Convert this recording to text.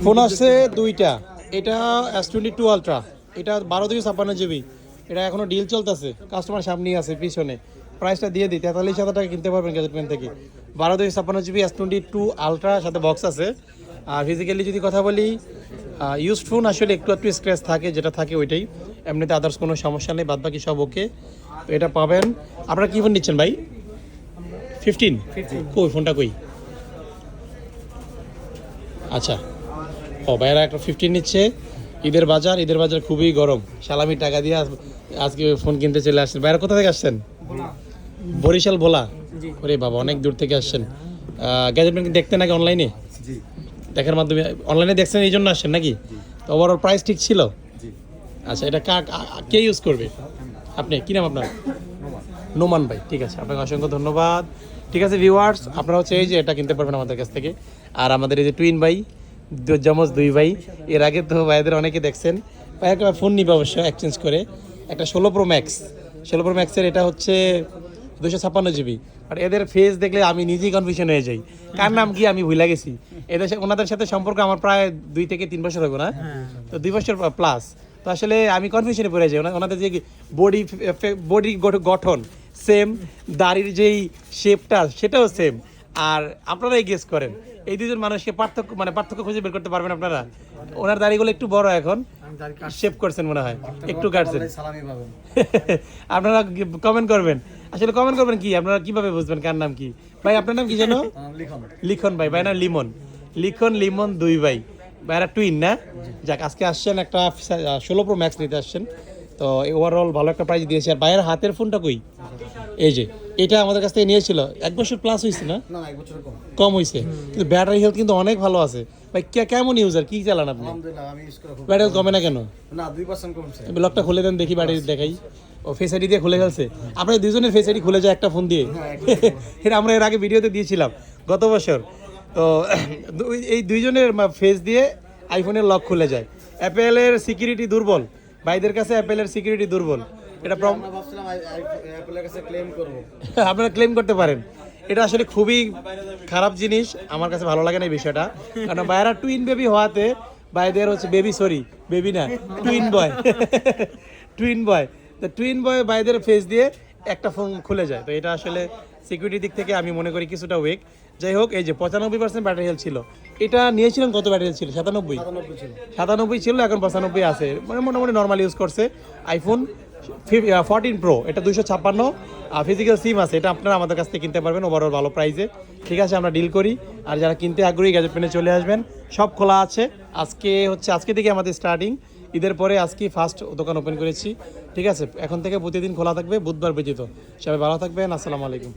Phone আসছে দুইটা, এটা S22 আলট্রা, এটা 12 থেকে 56 GB, এটা এখনো ডিল চলতেছে, কাস্টমার সামনেই আছে পিছনে। প্রাইসটা দিয়ে দিই, 43,000 টাকা কিনতে পারবেন গ্যাজেট পেন থেকে। 12 থেকে 56 GB S22 আলট্রা, সাথে বক্স আছে। আর ফিজিক্যালি যদি কথা বলি, ইউজড ফোন আসলে একটু একটু স্ক্র্যাচ থাকে, যেটা থাকে ওইটাই, এমনিতে আদার্স কোনো সমস্যা নেই, বাদবাকি সব ওকে। তো এটা পাবেন। আপনারা কী ফোন নিচ্ছেন ভাই? 15? কই ফোনটা কই? আচ্ছা, ও ভাইয়ারা একটা 15 নিচ্ছে। ঈদের বাজার খুবই গরম, সালামি টাকা দিয়ে আজকে ফোন কিনতে চলে আসছেন। ভাইয়ারা কোথা থেকে আসছেন? বরিশাল ভোলা। ওরে বাবা, অনেক দূর থেকে আসছেন। গ্যাজেট পেন দেখতে নাকি অনলাইনে? দেখার মাধ্যমে অনলাইনে দেখছেন, এই জন্য আসছেন নাকি? তো ওভারঅল প্রাইস ঠিক ছিল? আচ্ছা, এটা কে ইউজ করবে? আপনি, কি নাম আপনার? নোমান ভাই, ঠিক আছে, আপনাকে অসংখ্য ধন্যবাদ। ঠিক আছে ভিউয়ার্স, আপনারা হচ্ছে এই যে এটা কিনতে পারবেন আমাদের কাছ থেকে। আর আমাদের এই যে টুইন ভাই, যমজ দুই ভাই, এর আগে তো ভাইদের অনেকে দেখছেন। ভাই একটা ফোন নিবে অবশ্য এক্সচেঞ্জ করে, একটা 16 Pro ম্যাক্সের, এটা হচ্ছে 256 GB। আর এদের ফেস দেখলে আমি নিজেই কনফিউশন হয়ে যাই, কার নাম কি আমি ভুলে গেছি। ওনাদের সাথে সম্পর্ক আমার প্রায় 2 থেকে 3 বছর হবে না, তো 2 বছর প্লাস। তো আসলে আমি কনফিউশনে পড়ে যাই। ওনাদের যে বডি গঠন সেম, দাড়ির যেই শেপটা সেটাও সেম। আর আপনারাই গেস করেন এই দুজন মানুষকে পার্থক্য খুঁজে বের করতে পারবেন আপনারা? ওনার দাড়িগুলো একটু বড়, এখন শেপ করছেন মনে হয়, একটু কাটছেন। আপনারা কমেন্ট করবেন, আসলে কমেন্ট করবেন কি, আপনারা কিভাবে বুঝবেন কার নাম কি? ভাই আপনার নাম কি জানো? লিখন ভাই, ভাই না লিমন দুই ভাই, ভাইরা টুইন না? যাক, আজকে আসছেন একটা 16 Pro ম্যাক্স নিতে আসছেন, তো ওভারঅল ভালো একটা প্রাইস দিয়েছে। আর ভাইয়ের হাতের ফোনটা কই? এই যে এটা আমাদের কাছ থেকে নিয়েছিল, 1 বছর প্লাস হয়েছে না? কম হয়েছে, কিন্তু ব্যাটারি হেলথ কিন্তু অনেক ভালো আছে। ভাই কেমন ইউজার, কি চালান আপনি? ব্যাটারি হেলথ কমে না কেন? না, 2% কমছে। লকটা খুলে দেন দেখি, ব্যাটারি দেখাই। ও ফেস আইডি দিয়ে খুলে ফেলছে। আপনার দুজনের ফেস আইডি খুলে যায় একটা ফোন দিয়ে। এটা আমরা এর আগে ভিডিওতে দিয়েছিলাম গত বছর। তো এই দুইজনের ফেস দিয়ে আইফোনের লক খুলে যায়। অ্যাপেলের সিকিউরিটি দুর্বল, ভাইদের কাছে অ্যাপেলের সিকিউরিটি দুর্বল। এটা আমরা ভাবছিলাম অ্যাপলের কাছে ক্লেম করব। আপনারা ক্লেম করতে পারেন। এটা আসলে খুবই খারাপ জিনিস, আমার কাছে ভালো লাগে না এই বিষয়টা। কারণ ভাইয়েরা টুইন বেবি হওয়াতে, ভাইদের হচ্ছে বেবি না, টুইন বয়। তো টুইন বয় ভাইদের ফেস দিয়ে একটা ফোন খুলে যায়। তো এটা আসলে সিকিউরিটি দিক থেকে আমি মনে করি কিছুটা উইক। যাই হোক, এই যে 95% ব্যাটারি হেলথ ছিল, এটা নিয়েছিলেন কত ব্যাটারি হেলথ ছিল? 97 ছিল, এখন 95 আছে, মানে মোটামুটি নর্মাল ইউজ করছে। আইফোন 14 Pro, এটা 256, ফিজিক্যাল সিম আছে, এটা আপনারা আমাদের কাছ থেকে কিনতে পারবেন ওভারঅল ভালো প্রাইসে। ঠিক আছে, আমরা ডিল করি। আর যারা কিনতে আগ্রহী, গ্যাজেট পেনে চলে আসবেন, সব খোলা আছে। আজকে থেকে আমাদের স্টার্টিং, ঈদের পরে আজকে ফার্স্ট দোকান ওপেন করেছি। ঠিক আছে, এখন থেকে প্রতিদিন খোলা থাকবে, বুধবার ব্যতীত। সবাই ভালো থাকবেন, আসসালামু আলাইকুম।